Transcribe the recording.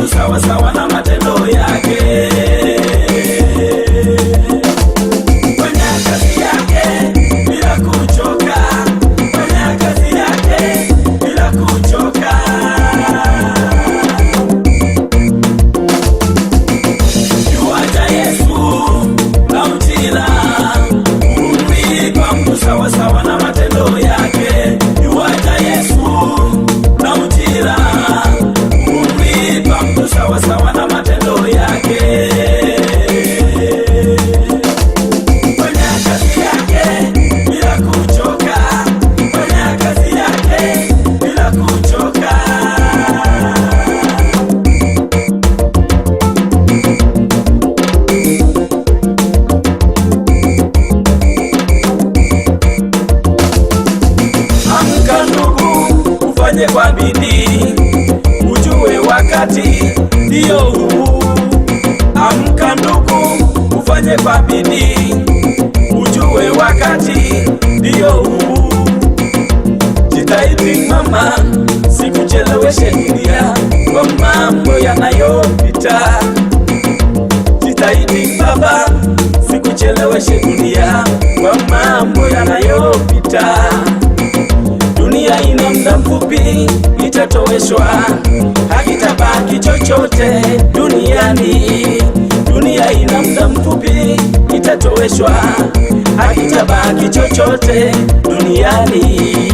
mtu sawa sawa na matendo yake. Fanya kazi yake bila kuchoka, fanya kazi yake bila kuchoka. Yuacha Yesu na utila, umlipa mtu sawa sawa na matendo yake. Yuacha Yesu na utila, umlipa mtu sawa sawa na matendo yake. Fanya kazi yake bila kuchoka, fanya kazi yake bila kuchoka. Amka ndugu, ufanye kwa bidii, ujue wakati ndio huu. Amka ndugu, ufanye kwa bidii, ujue wakati ndio huu. Jitahidi mama, sikucheleweshe dunia kwa mambo yanayopita. Jitahidi baba, sikucheleweshe dunia kwa mambo yanayopita. Dunia ina muda mfupi, itatoweshwa, hakitabaki chochote duniani. Dunia ina muda mfupi, itatoweshwa, hakitabaki chochote duniani.